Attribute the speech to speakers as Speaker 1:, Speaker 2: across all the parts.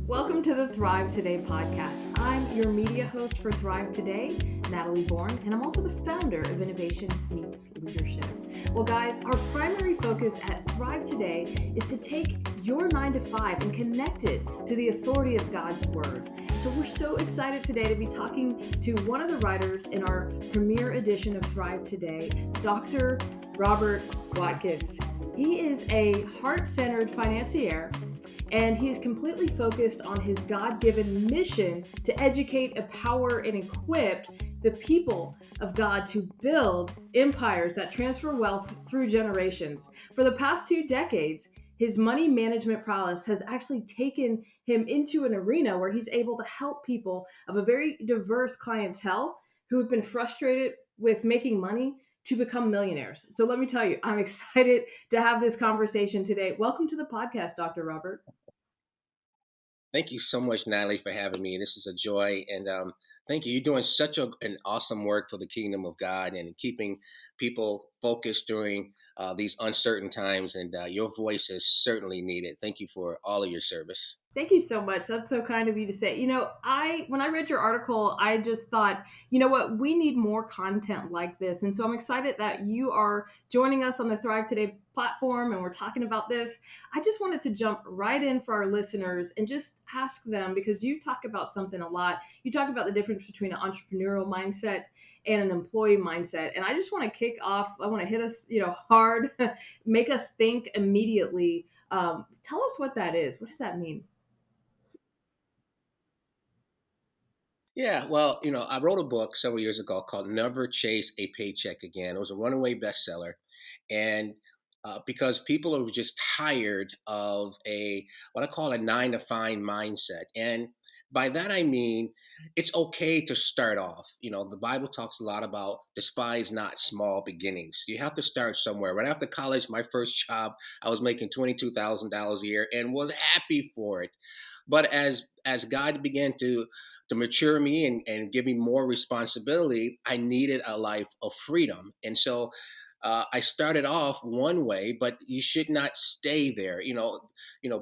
Speaker 1: Welcome to the Thrive Today podcast. I'm your media host for Thrive Today, Natalie Bourne, and I'm also the founder of Innovation Meets Leadership. Well, guys, our primary focus at Thrive Today is to take your 9 to 5 and connect it to the authority of God's Word. So we're so excited today to be talking to one of the writers in our premiere edition of Thrive Today, Dr. Robert Watkins. He is a heart-centered financier, and he is completely focused on his God-given mission to educate, empower, and equip the people of God to build empires that transfer wealth through generations. For the past 2 decades, his money management prowess has actually taken him into an arena where he's able to help people of a very diverse clientele who have been frustrated with making money to become millionaires. So let me tell you, I'm excited to have this conversation today. Welcome to the podcast, Dr. Robert.
Speaker 2: Thank you so much, Natalie, for having me. This is a joy. And thank you. You're doing such an awesome work for the kingdom of God and keeping people focused during these uncertain times. And your voice is certainly needed. Thank you for all of your service.
Speaker 1: Thank you so much. That's so kind of you to say. When I read your article, I just thought, you know what, we need more content like this. And so I'm excited that you are joining us on the Thrive Today platform and we're talking about this. I just wanted to jump right in for our listeners and just ask them, because you talk about something a lot. You talk about the difference between an entrepreneurial mindset and an employee mindset. And I just want to kick off. I want to hit us, hard, make us think immediately. Tell us what that is. What does that mean?
Speaker 2: Yeah, well, I wrote a book several years ago called Never Chase a Paycheck Again. It was a runaway bestseller. And because people are just tired of what I call a 9 to 5 mindset. And by that, I mean, it's okay to start off. The Bible talks a lot about despise not small beginnings. You have to start somewhere. Right after college, my first job, I was making $22,000 a year and was happy for it. But as God began to mature me and give me more responsibility, I needed a life of freedom. And so I started off one way, but you should not stay there.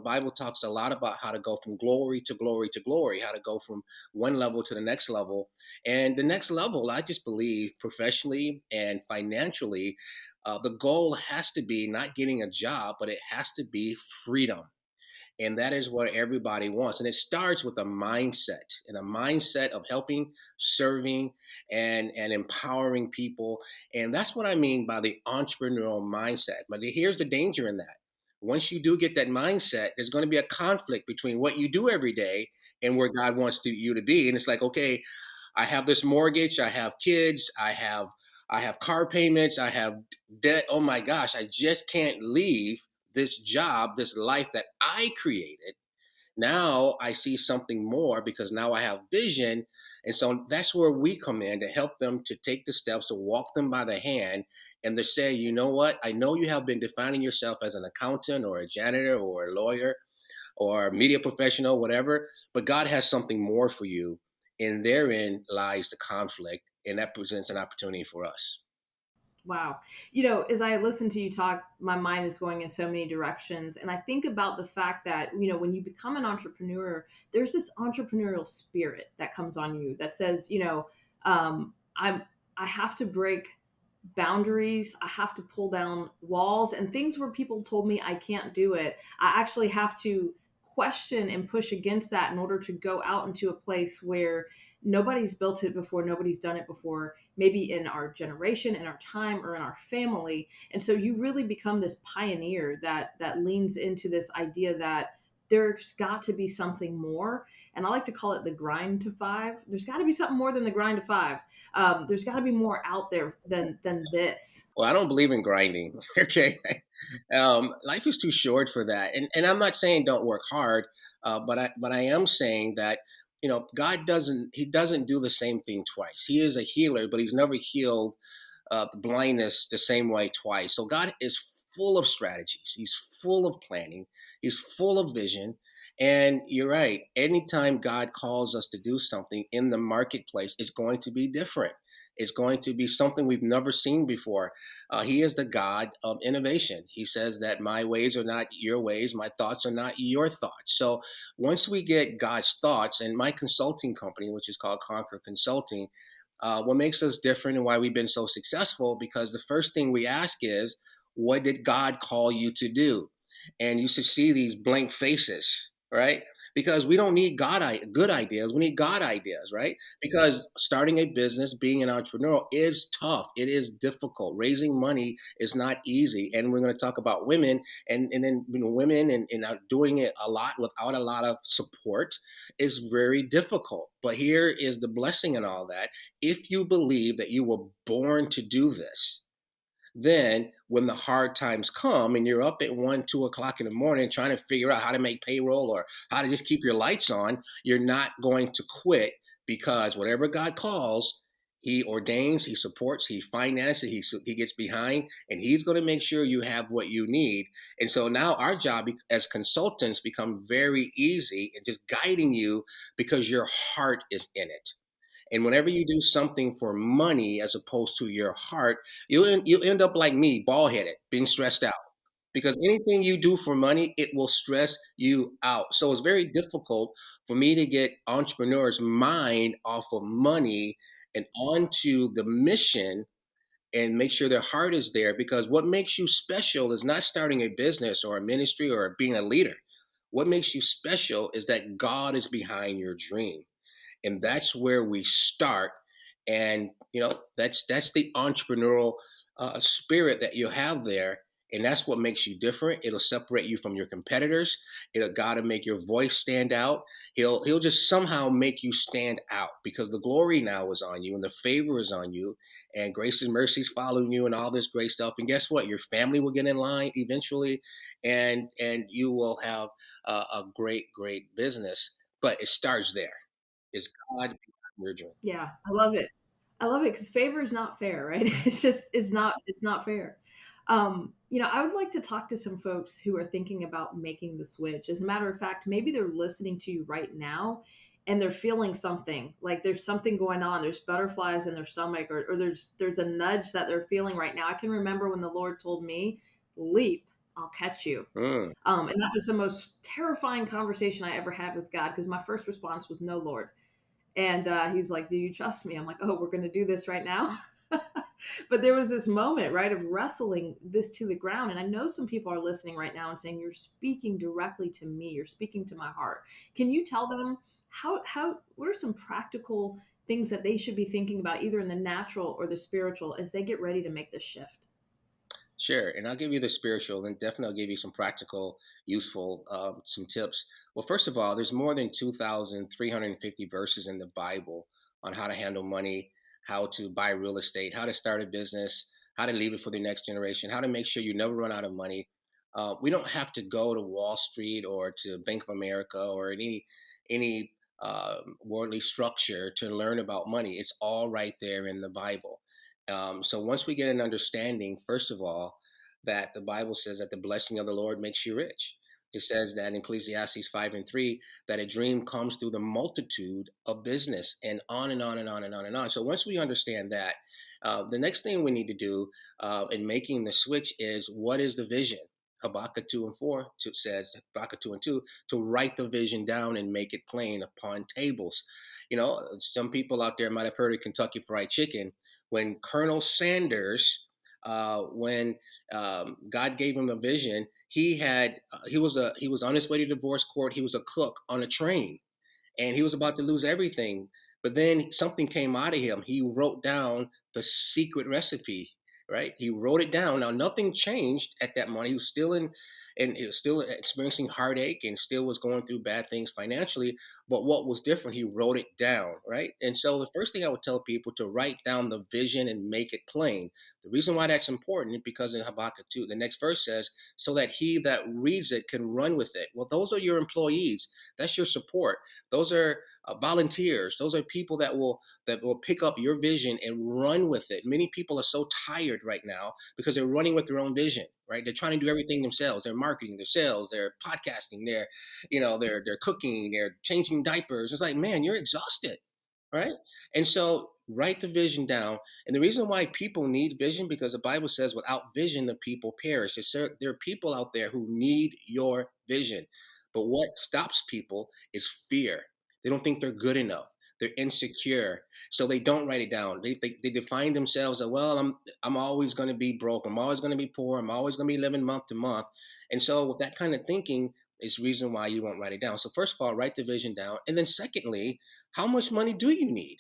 Speaker 2: Bible talks a lot about how to go from glory to glory to glory, how to go from one level to the next level. And the next level, I just believe professionally and financially, the goal has to be not getting a job, but it has to be freedom. And that is what everybody wants. And it starts with a mindset, and a mindset of helping, serving, and empowering people. And that's what I mean by the entrepreneurial mindset. But here's the danger in that. Once you do get that mindset, there's going to be a conflict between what you do every day and where God wants you to be. And it's like, okay, I have this mortgage, I have kids, I have car payments, I have debt. Oh my gosh, I just can't leave this job, this life that I created. Now I see something more because now I have vision. And so that's where we come in to help them to take the steps, to walk them by the hand, and to say, you know what? I know you have been defining yourself as an accountant or a janitor or a lawyer or a media professional, whatever, but God has something more for you. And therein lies the conflict, and that presents an opportunity for us.
Speaker 1: Wow. As I listen to you talk, my mind is going in so many directions. And I think about the fact that, when you become an entrepreneur, there's this entrepreneurial spirit that comes on you that says, I have to break boundaries. I have to pull down walls and things where people told me I can't do it. I actually have to question and push against that in order to go out into a place where nobody's built it before, nobody's done it before, maybe in our generation, in our time, or in our family. And so you really become this pioneer that leans into this idea that there's got to be something more. And I like to call it the grind to five. There's got to be something more than the grind to five. There's got to be more out there than this.
Speaker 2: Well, I don't believe in grinding. Okay. Life is too short for that. And I'm not saying don't work hard, but I am saying that, God doesn't do the same thing twice. He is a healer, but he's never healed the blindness the same way twice. So God is full of strategies. He's full of planning. He's full of vision. And you're right. Anytime God calls us to do something in the marketplace, it's going to be different. It's going to be something we've never seen before. He is the God of innovation. He says that my ways are not your ways, my thoughts are not your thoughts. So once we get God's thoughts, and my consulting company, which is called Conquer Consulting, what makes us different and why we've been so successful, because the first thing we ask is, what did God call you to do? And you should see these blank faces, right? Because we don't need good ideas. We need God ideas, right? Because starting a business, being an entrepreneur is tough. It is difficult. Raising money is not easy. And we're going to talk about women, and then women and doing it a lot without a lot of support is very difficult. But here is the blessing in all that. If you believe that you were born to do this, then when the hard times come and you're up at 1, 2 o'clock in the morning trying to figure out how to make payroll or how to just keep your lights on, you're not going to quit, because whatever God calls, he ordains, he supports, he finances, he gets behind, and he's going to make sure you have what you need. And so now our job as consultants become very easy and just guiding you, because your heart is in it. And whenever you do something for money as opposed to your heart, you end up like me, bald headed, being stressed out. Because anything you do for money, it will stress you out. So it's very difficult for me to get entrepreneurs' mind off of money and onto the mission, and make sure their heart is there. Because what makes you special is not starting a business or a ministry or being a leader. What makes you special is that God is behind your dream, and that's where we start. And that's the entrepreneurial spirit that you have there, and that's what makes you different. It'll separate you from your competitors. It'll gotta make your voice stand out. He'll just somehow make you stand out, because the glory now is on you and the favor is on you, and grace and mercy's following you and all this great stuff. And guess what? Your family will get in line eventually, and you will have a great business. But it starts there. Is God behind your dream?
Speaker 1: Yeah, I love it. I love it because favor is not fair, right? It's not fair. I would like to talk to some folks who are thinking about making the switch. As a matter of fact, maybe they're listening to you right now and they're feeling something, like there's something going on. There's butterflies in their stomach, or there's a nudge that they're feeling right now. I can remember when the Lord told me, "Leap, I'll catch you."
Speaker 2: Mm,
Speaker 1: And that was the most terrifying conversation I ever had with God, because my first response was, "No, Lord." And he's like, "Do you trust me?" I'm like, "Oh, we're going to do this right now." But there was this moment, right, of wrestling this to the ground. And I know some people are listening right now and saying, "You're speaking directly to me. You're speaking to my heart." Can you tell them what are some practical things that they should be thinking about, either in the natural or the spiritual, as they get ready to make this shift?
Speaker 2: sure. And I'll give you the spiritual, and definitely I'll give you some practical, useful, some tips. Well, first of all, there's more than 2,350 verses in the Bible on how to handle money, how to buy real estate, how to start a business, how to leave it for the next generation, how to make sure you never run out of money. We don't have to go to Wall Street or to Bank of America or any worldly structure to learn about money. It's all right there in the Bible. So once we get an understanding, first of all, that the Bible says that the blessing of the Lord makes you rich. It says that in Ecclesiastes 5:3, that a dream comes through the multitude of business, and on and on and on and on and on. So once we understand that, the next thing we need to do in making the switch is, what is the vision? Habakkuk 2:4 says, Habakkuk 2:2, to write the vision down and make it plain upon tables. Some people out there might have heard of Kentucky Fried Chicken. When Colonel Sanders, when God gave him a vision, he was on his way to divorce court. He was a cook on a train, and he was about to lose everything. But then something came out of him. He wrote down the secret recipe, right? He wrote it down. Now nothing changed at that moment. He was still in, and he was still experiencing heartache and still was going through bad things financially. But what was different? He wrote it down, right? And so the first thing I would tell people, to write down the vision and make it plain. The reason why that's important is because in Habakkuk 2, the next verse says, so that he that reads it can run with it. Well, those are your employees. That's your support. Those are volunteers. Those are people that will pick up your vision and run with it. Many people are so tired right now because they're running with their own vision, right? They're trying to do everything themselves. They're marketing, their sales, they're podcasting, they're cooking, they're changing diapers. It's like, man, you're exhausted, right? And so Write the vision down. And the reason why people need vision, because the Bible says without vision, the people perish. There are people out there who need your vision. But what stops people is fear. They don't think they're good enough. They're insecure. So they don't write it down. They define themselves as, well, I'm always going to be broke. I'm always going to be poor. I'm always going to be living month to month. And so with that kind of thinking is the reason why you won't write it down. So first of all, write the vision down. And then secondly, how much money do you need?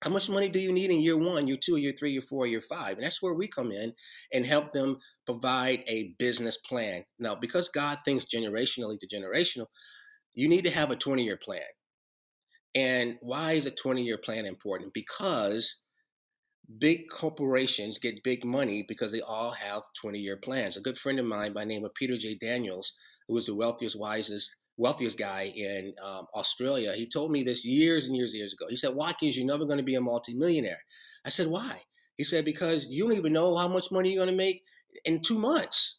Speaker 2: How much money do you need in year one, year two, year three, year four, year five? And that's where we come in and help them provide a business plan. Now, because God thinks generationally to generational, you need to have a 20-year plan. And why is a 20-year plan important? Because big corporations get big money because they all have 20-year plans. A good friend of mine by the name of Peter J. Daniels, who was the wealthiest guy in Australia, he told me this years and years and years ago. He said, Watkins, you're never going to be a multimillionaire. I said, why? He said, because you don't even know how much money you're going to make in 2 months.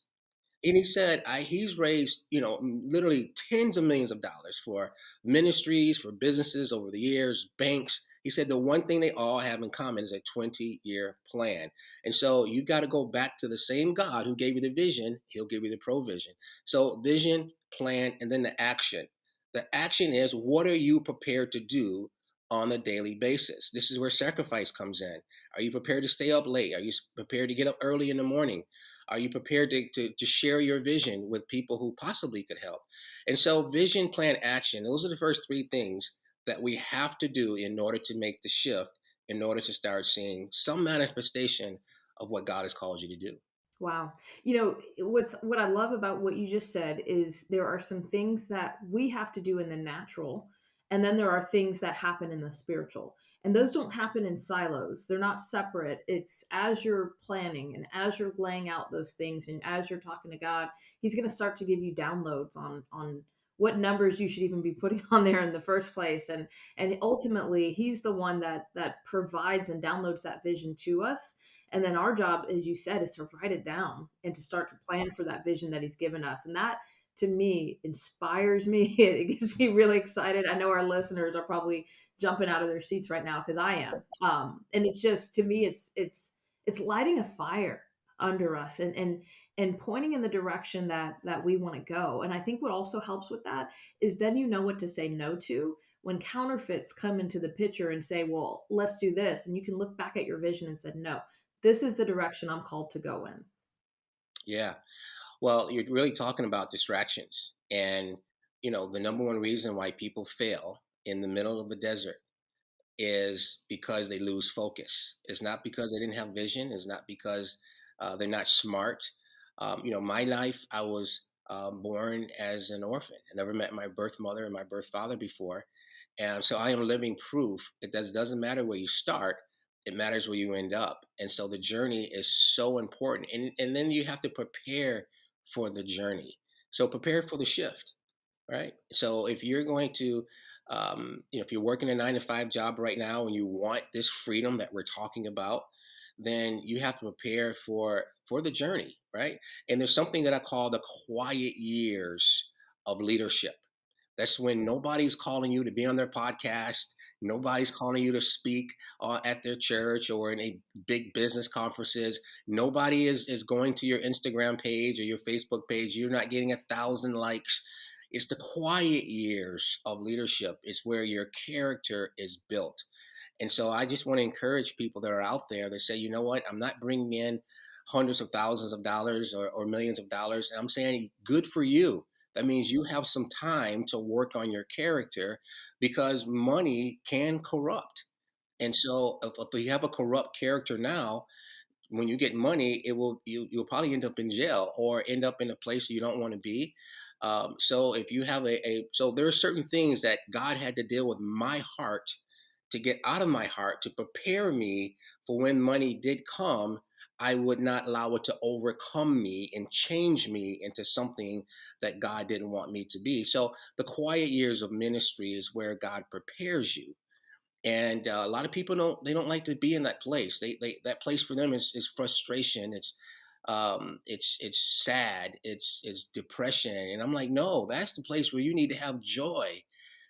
Speaker 2: And he said he's raised, literally tens of millions of dollars for ministries, for businesses over the years, banks. He said the one thing they all have in common is a 20-year plan. And so you got to go back to the same God who gave you the vision. He'll give you the provision. So vision, plan, and then the action. The action is, what are you prepared to do on a daily basis? This is where sacrifice comes in. Are you prepared to stay up late? Are you prepared to get up early in the morning? Are you prepared to share your vision with people who possibly could help? And so, vision, plan, action, those are the first three things that we have to do in order to make the shift, in order to start seeing some manifestation of what God has called you to do.
Speaker 1: Wow. What I love about what you just said is there are some things that we have to do in the natural, and then there are things that happen in the spiritual. And those don't happen in silos. They're not separate. It's as you're planning and as you're laying out those things and as you're talking to God, he's going to start to give you downloads on what numbers you should even be putting on there in the first place. And ultimately, he's the one that provides and downloads that vision to us, and then our job, as you said, is to write it down and to start to plan for that vision that he's given us. And that to me inspires me. It gets me really excited. I know our listeners are probably jumping out of their seats right now because I am. And it's just, to me, it's lighting a fire under us and pointing in the direction that we want to go. And I think what also helps with that is then you know what to say no to when counterfeits come into the picture and say, well, let's do this. And you can look back at your vision and said, no, this is the direction I'm called to go in.
Speaker 2: Yeah. Well, you're really talking about distractions. And, the number one reason why people fail in the middle of the desert is because they lose focus. It's not because they didn't have vision. It's not because they're not smart. My life, I was born as an orphan. I never met my birth mother and my birth father before. And so I am living proof it doesn't matter where you start, it matters where you end up. And so the journey is so important. And then you have to prepare for the journey. So prepare for the shift, right? So if you're going to, if you're working a 9 to 5 job right now and you want this freedom that we're talking about, then you have to prepare for the journey, right? And there's something that I call the quiet years of leadership. That's when nobody's calling you to be on their podcast. Nobody's calling you to speak at their church or in a big business conferences. Nobody is going to your Instagram page or your Facebook page. You're not getting 1,000 likes. It's the quiet years of leadership. It's where your character is built. And so I just want to encourage people that are out there that say, you know what, I'm not bringing in hundreds of thousands of dollars or millions of dollars. And I'm saying, good for you. That means you have some time to work on your character because money can corrupt. And so if you have a corrupt character now, when you get money, you'll probably end up in jail or end up in a place you don't want to be. So if you have so there are certain things that God had to deal with my heart to get out of my heart to prepare me for when money did come. I would not allow it to overcome me and change me into something that God didn't want me to be. So the quiet years of ministry is where God prepares you. And a lot of people don't like to be in that place. They that place for them is frustration. It's sad. It's depression. And I'm like, no, that's the place where you need to have joy,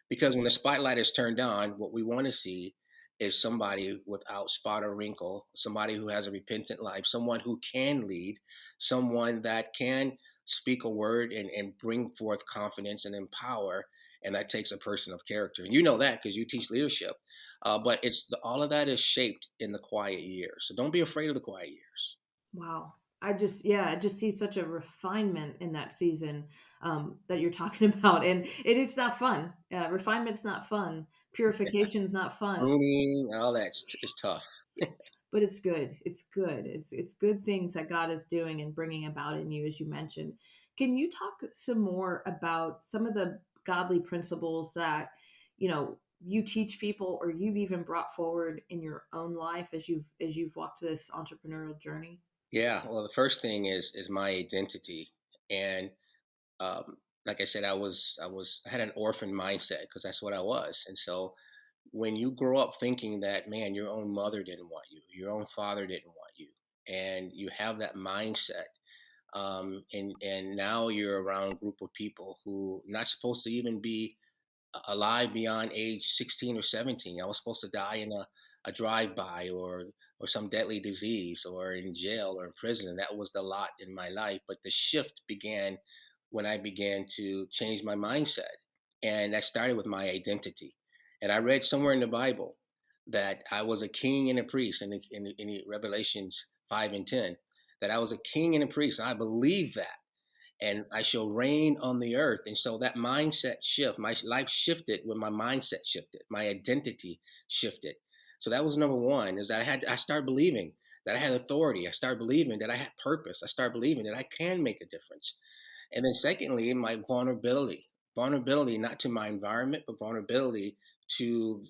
Speaker 2: because when the spotlight is turned on, what we want to see is somebody without spot or wrinkle, somebody who has a repentant life, someone who can lead, someone that can speak a word and bring forth confidence and empower. And that takes a person of character. And you know that because you teach leadership. But all of that is shaped in the quiet years. So don't be afraid of the quiet years.
Speaker 1: Wow. I just see such a refinement in that season that you're talking about. And it is not fun. Refinement's not fun. Purification's not fun.
Speaker 2: Pruning, all that is tough.
Speaker 1: But it's good. It's good. It's good things that God is doing and bringing about in you, as you mentioned. Can you talk some more about some of the godly principles that you teach people, or you've even brought forward in your own life as you've walked this entrepreneurial journey?
Speaker 2: Yeah. Well, the first thing is my identity. And like I said, I had an orphan mindset because that's what I was. And so when you grow up thinking that, man, your own mother didn't want you, your own father didn't want you, and you have that mindset, and now you're around a group of people who not supposed to even be alive beyond age 16 or 17. I was supposed to die in a drive-by or some deadly disease or in jail or in prison. And that was the lot in my life. But the shift began when I began to change my mindset. And that started with my identity. And I read somewhere in the Bible that I was a king and a priest in Revelations 5 and 10, that I was a king and a priest. And I believe that and I shall reign on the earth. And so that mindset shift, my life shifted when my mindset shifted, my identity shifted. So that was number one, is that I started believing that I had authority. I started believing that I had purpose. I started believing that I can make a difference. And then secondly, my vulnerability not to my environment, but vulnerability to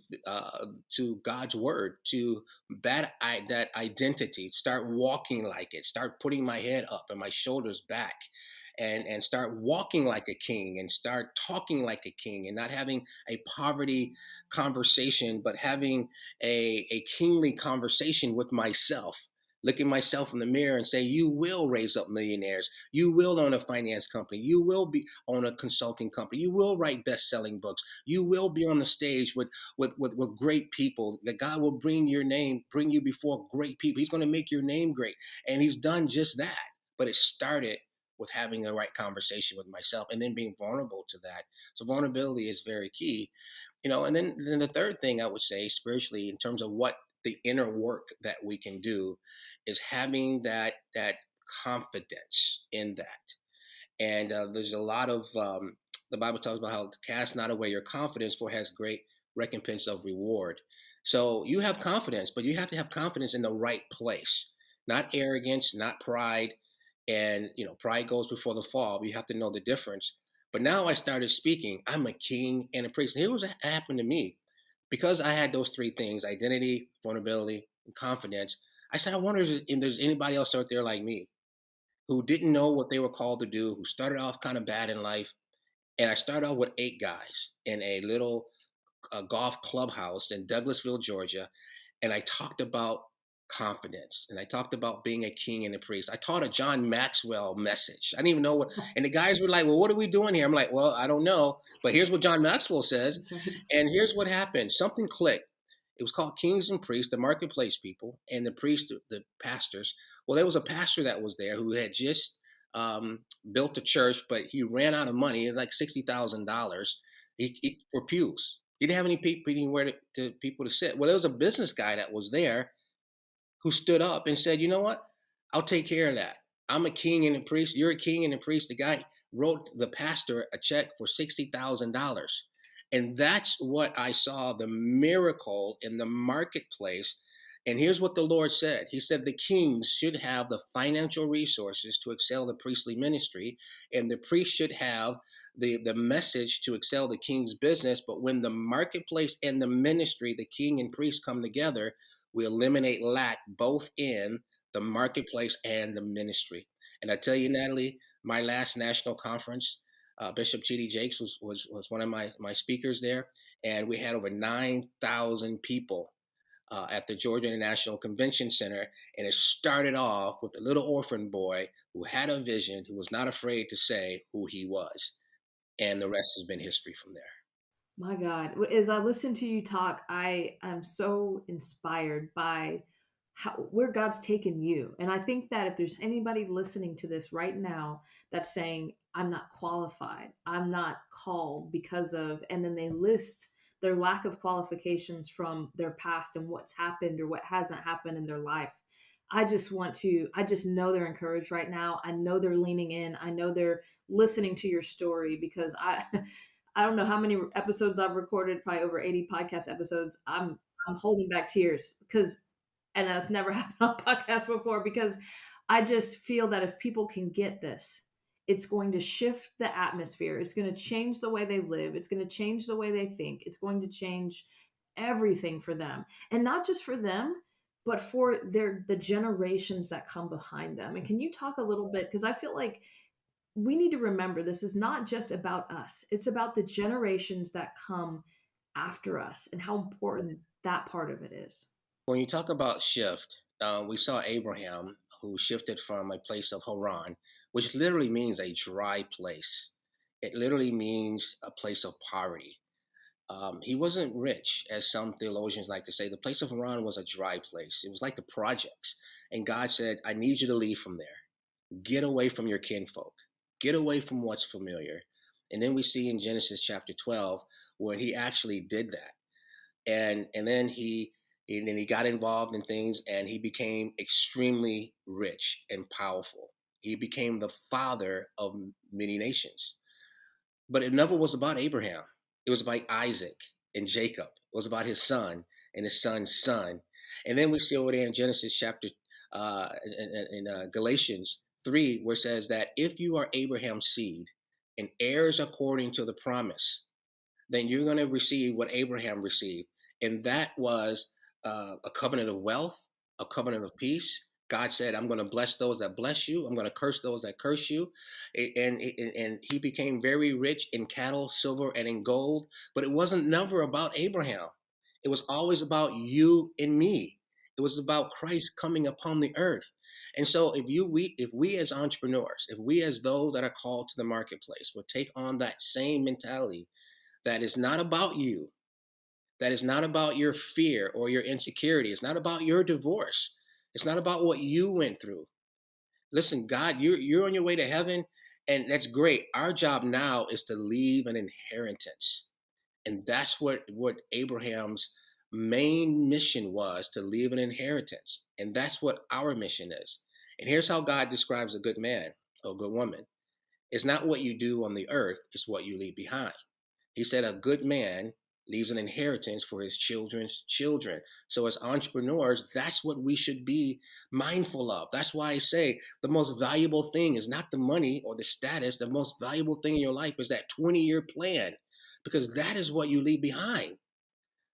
Speaker 2: to God's word, to that identity. Start walking like it. Start putting my head up and my shoulders back, and start walking like a king and start talking like a king and not having a poverty conversation, but having a kingly conversation with myself. Looking myself in the mirror and say, you will raise up millionaires. You will own a finance company. You will be own a consulting company. You will write best-selling books. You will be on the stage with great people. That God will bring your name, bring you before great people. He's going to make your name great. And he's done just that. But it started with having the right conversation with myself and then being vulnerable to that. So vulnerability is very key. And then the third thing I would say spiritually in terms of what the inner work that we can do is having that confidence in that. And there's a lot of the Bible talks about how to cast not away your confidence, for it has great recompense of reward. So you have confidence, but you have to have confidence in the right place, not arrogance, not pride. And pride goes before the fall. You have to know the difference. But now I started speaking. I'm a king and a priest. And here was what happened to me. Because I had those three things: identity, vulnerability, and confidence. I said, I wonder if there's anybody else out there like me who didn't know what they were called to do, who started off kind of bad in life. And I started off with 8 guys in a little golf clubhouse in Douglasville, Georgia. And I talked about confidence and I talked about being a king and a priest. I taught a John Maxwell message. I didn't even know what, and the guys were like, well, what are we doing here? I'm like, well, I don't know, but here's what John Maxwell says.
Speaker 1: That's right.
Speaker 2: And here's what happened. Something clicked. It was called Kings and Priests, the marketplace people, and the priests, the pastors. Well, there was a pastor that was there who had just built a church, but he ran out of money. It was like $60,000 for pews. He didn't have any people, anywhere to people to sit. Well, there was a business guy that was there who stood up and said, you know what? I'll take care of that. I'm a king and a priest. You're a king and a priest. The guy wrote the pastor a check for $60,000. And that's what I saw, the miracle in the marketplace. And here's what the Lord said. He said the kings should have the financial resources to excel the priestly ministry, and the priest should have the message to excel the king's business. But when the marketplace and the ministry, the king and priest come together, we eliminate lack both in the marketplace and the ministry. And I tell you, Natalie, my last national conference, Bishop G.D. Jakes was one of my speakers there, and we had over 9,000 people at the Georgia International Convention Center. And it started off with a little orphan boy who had a vision, who was not afraid to say who he was. And the rest has been history from there.
Speaker 1: My God, as I listen to you talk, I am so inspired by how where God's taken you. And I think that if there's anybody listening to this right now that's saying, I'm not qualified, I'm not called because of, and then they list their lack of qualifications from their past and what's happened or what hasn't happened in their life. I just know they're encouraged right now. I know they're leaning in. I know they're listening to your story because I don't know how many episodes I've recorded, probably over 80 podcast episodes. I'm holding back tears because, and that's never happened on podcast before, because I just feel that if people can get this, it's going to shift the atmosphere. It's going to change the way they live. It's going to change the way they think. It's going to change everything for them. And not just for them, but for the generations that come behind them. And can you talk a little bit, because I feel like we need to remember this is not just about us. It's about the generations that come after us and how important that part of it is.
Speaker 2: When you talk about shift, we saw Abraham who shifted from a place of Haran, which literally means a dry place. It literally means a place of poverty. He wasn't rich, as some theologians like to say. The place of Haran was a dry place. It was like the projects. And God said, I need you to leave from there. Get away from your kinfolk. Get away from what's familiar. And then we see in Genesis chapter 12 when he actually did that. And then he got involved in things and he became extremely rich and powerful. He became the father of many nations. But it never was about Abraham. It was about Isaac and Jacob. It was about his son and his son's son. And then we see over there in Genesis chapter, Galatians 3, where it says that if you are Abraham's seed and heirs according to the promise, then you're going to receive what Abraham received. And that was a covenant of wealth, a covenant of peace. God said, I'm going to bless those that bless you. I'm going to curse those that curse you. And he became very rich in cattle, silver, and in gold. But it wasn't never about Abraham. It was always about you and me. It was about Christ coming upon the earth. And so if we as entrepreneurs, if we as those that are called to the marketplace will take on that same mentality, that is not about you, that is not about your fear or your insecurity. It's not about your divorce. It's not about what you went through. Listen, God, you're on your way to heaven, and that's great. Our job now is to leave an inheritance. And that's what Abraham's main mission was, to leave an inheritance. And that's what our mission is. And here's how God describes a good man or a good woman. It's not what you do on the earth, it's what you leave behind. He said a good man leaves an inheritance for his children's children. So as entrepreneurs, that's what we should be mindful of. That's why I say the most valuable thing is not the money or the status. The most valuable thing in your life is that 20-year plan, because that is what you leave behind.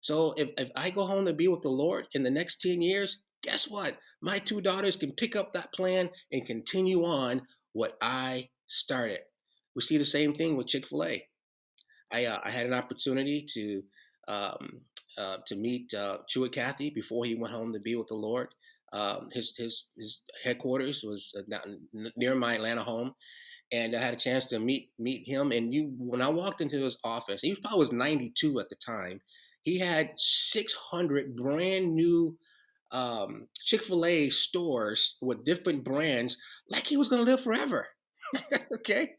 Speaker 2: So if I go home to be with the Lord in the next 10 years, guess what? My two daughters can pick up that plan and continue on what I started. We see the same thing with Chick-fil-A. I had an opportunity to meet Chua Cathy before he went home to be with the Lord. His headquarters was near my Atlanta home, and I had a chance to meet him. And when I walked into his office, he probably was 92 at the time. He had 600 brand new Chick-fil-A stores with different brands, like he was going to live forever. Okay,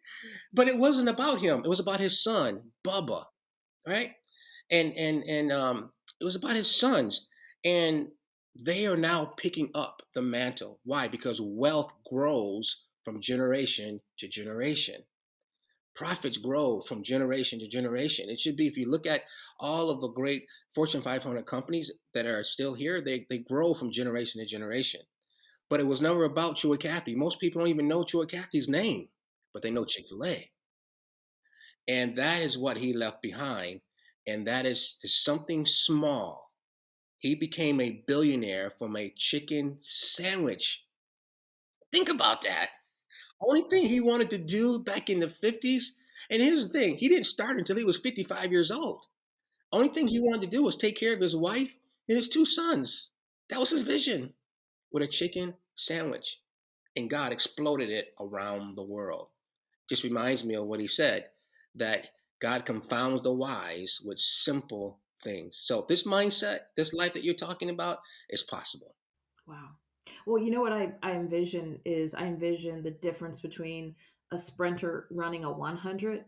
Speaker 2: but it wasn't about him. It was about his son, Bubba, right? And it was about his sons, and they are now picking up the mantle. Why? Because wealth grows from generation to generation. Profits grow from generation to generation. It should be, if you look at all of the great Fortune 500 companies that are still here, they grow from generation to generation. But it was never about Chua Cathy. Most people don't even know Chua Cathy's name, but they know Chick-fil-A. And that is what he left behind. And that is something small. He became a billionaire from a chicken sandwich. Think about that. Only thing he wanted to do back in the 50s. And here's the thing, he didn't start until he was 55 years old. Only thing he wanted to do was take care of his wife and his two sons. That was his vision, with a chicken sandwich. And God exploded it around the world. Just reminds me of what he said, that God confounds the wise with simple things. So this mindset, this life that you're talking about is possible.
Speaker 1: Wow. Well, you know what I envision is I envision the difference between a sprinter running a 100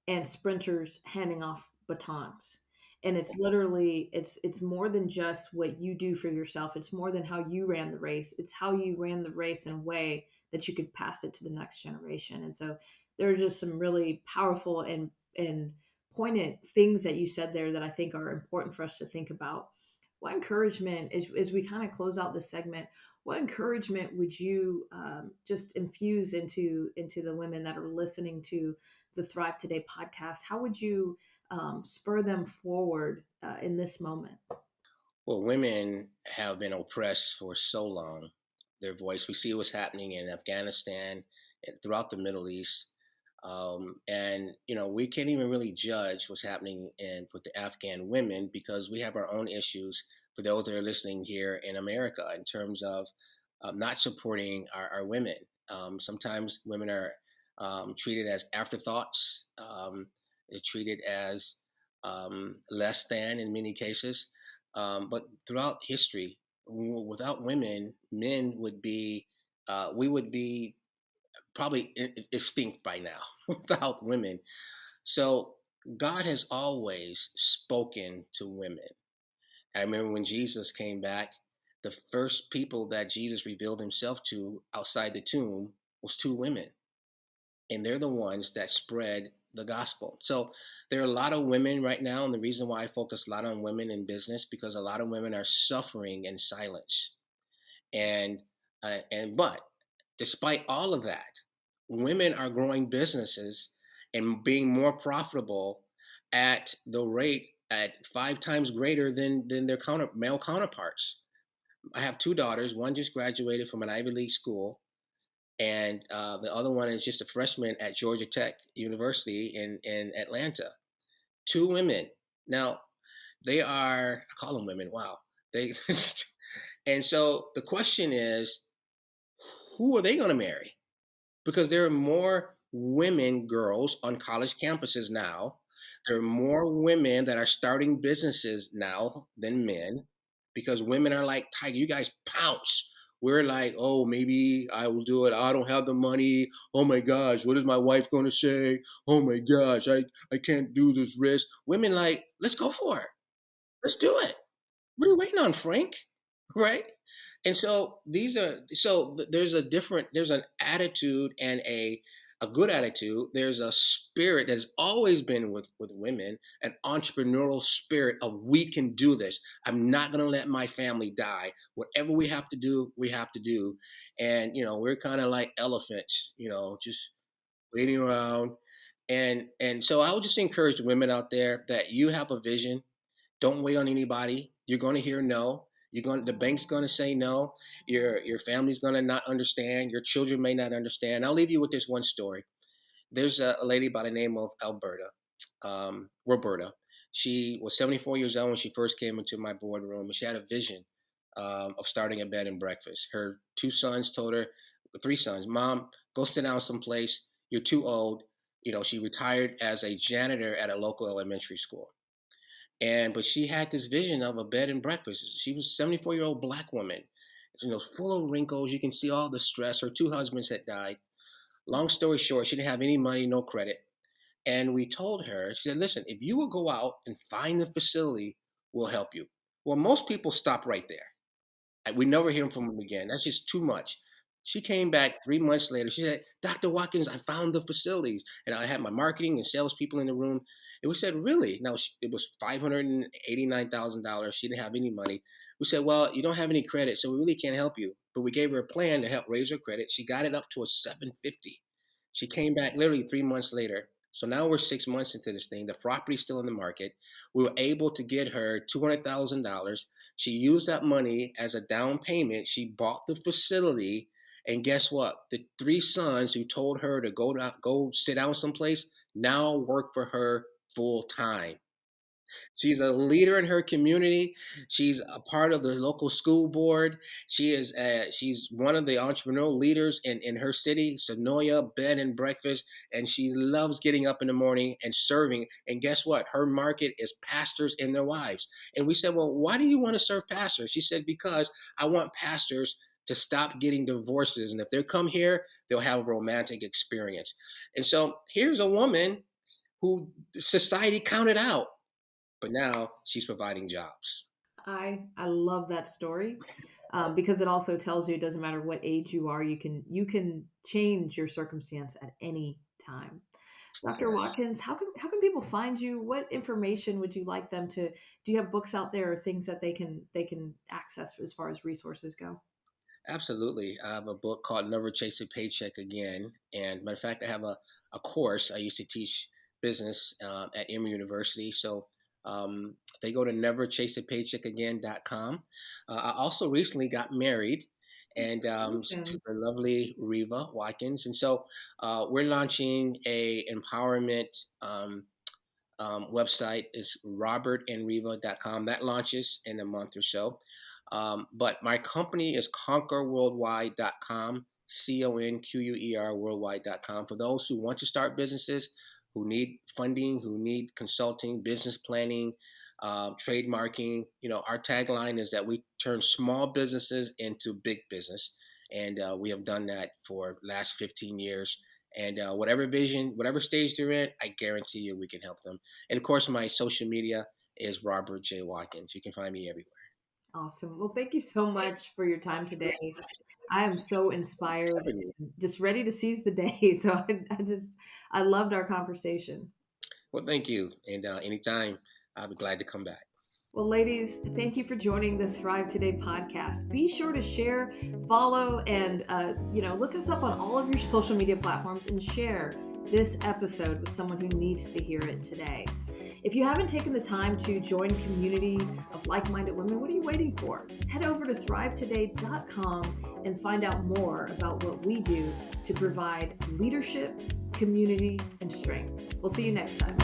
Speaker 1: and sprinters handing off batons. And it's literally it's more than just what you do for yourself. It's more than how you ran the race. It's how you ran the race in a way that you could pass it to the next generation. And so there are just some really powerful and poignant things that you said there that I think are important for us to think about. What encouragement, as we kind of close out this segment, what encouragement would you just infuse into the women that are listening to the Thrive Today podcast? How would you spur them forward in this moment?
Speaker 2: Well, women have been oppressed for so long. Their voice, we see what's happening in Afghanistan and throughout the Middle East. And we can't even really judge what's happening with the Afghan women because we have our own issues for those that are listening here in America in terms of not supporting our women. Sometimes women are treated as afterthoughts. They're treated as less than in many cases. But throughout history, without women, men would be, we would be probably extinct by now without women. So God has always spoken to women. I remember when Jesus came back, the first people that Jesus revealed himself to outside the tomb was two women. And they're the ones that spread the gospel. So there are a lot of women right now, and the reason why I focus a lot on women in business because a lot of women are suffering in silence. And but despite all of that, women are growing businesses and being more profitable at the rate at 5 times greater than their male counterparts. I have two daughters. One just graduated from an Ivy League school, and the other one is just a freshman at Georgia Tech University in Atlanta. Two women. Now they are, I call them women. Wow. They and so the question is, who are they going to marry? Because there are more women, girls on college campuses now. There are more women that are starting businesses now than men because women are like, Tiger, you guys pounce. We're like, oh, maybe I will do it. I don't have the money. Oh my gosh, what is my wife going to say? Oh my gosh, I can't do this risk. Women like, let's go for it. Let's do it. What are you waiting on, Frank? Right? And so there's an attitude and a good attitude. There's a spirit that has always been with women, an entrepreneurial spirit of we can do this. I'm not gonna let my family die. Whatever we have to do, we have to do. And we're kind of like elephants, just waiting around. And so I would just encourage women out there that you have a vision. Don't wait on anybody. You're going to hear no. The bank's going to say no. Your family's going to not understand. Your children may not understand. I'll leave you with this one story. There's a lady by the name of Roberta. She was 74 years old when she first came into my boardroom, and she had a vision of starting a bed and breakfast. Her two sons told her, three sons, Mom, go sit down someplace. You're too old. She retired as a janitor at a local elementary school. But she had this vision of a bed and breakfast. She was a 74-year-old black woman, full of wrinkles. You can see all the stress. Her two husbands had died. Long story short, she didn't have any money, no credit. And we told her, she said, listen, if you will go out and find the facility, we'll help you. Well, most people stop right there. We never hear from them again. That's just too much. She came back 3 months later. She said, Dr. Watkins, I found the facilities. And I had my marketing and salespeople in the room. And we said, really? No, it was $589,000. She didn't have any money. We said, well, you don't have any credit, so we really can't help you. But we gave her a plan to help raise her credit. She got it up to a 750. She came back literally 3 months later. So now we're 6 months into this thing. The property's still in the market. We were able to get her $200,000. She used that money as a down payment. She bought the facility. And guess what? The three sons who told her to go sit down someplace now work for her full time. She's a leader in her community. She's a part of the local school board. She's one of the entrepreneurial leaders in her city, Sonoya Bed and Breakfast, and she loves getting up in the morning and serving. And guess what? Her market is pastors and their wives. And we said, well, why do you want to serve pastors? She said, because I want pastors to stop getting divorces, and if they come here, they'll have a romantic experience. And so here's a woman who society counted out, but now she's providing jobs.
Speaker 1: I love that story, because it also tells you it doesn't matter what age you are, you can change your circumstance at any time. Dr.
Speaker 2: Yes,
Speaker 1: Watkins, how can people find you? What information would you like them to? Do you have books out there or things that they can access as far as resources go?
Speaker 2: absolutely. I have a book called Never Chase a Paycheck Again. And matter of fact, I have a course. I used to teach business at Emory University. So they go to neverchaseapaycheckagain.com. I also recently got married and to
Speaker 1: Congratulations.
Speaker 2: the lovely Reva Watkins. And so we're launching a empowerment website is robertandreva.com. That launches in a month or so. But my company is conquerworldwide.com, CONQUER worldwide.com. For those who want to start businesses, who need funding, who need consulting, business planning, trademarking. Our tagline is that we turn small businesses into big business. And we have done that for the last 15 years. And whatever vision, whatever stage they're in, I guarantee you we can help them. And of course, my social media is Robert J. Watkins. You can find me everywhere.
Speaker 1: Awesome. Well, thank you so much for your time today. I am so inspired and just ready to seize the day. So I loved our conversation.
Speaker 2: Well, thank you. And anytime, I'll be glad to come back.
Speaker 1: Well, ladies, thank you for joining the Thrive Today podcast. Be sure to share, follow, and look us up on all of your social media platforms and share this episode with someone who needs to hear it today. If you haven't taken the time to join a community of like-minded women, what are you waiting for? Head over to thrivetoday.com and find out more about what we do to provide leadership, community, and strength. We'll see you next time.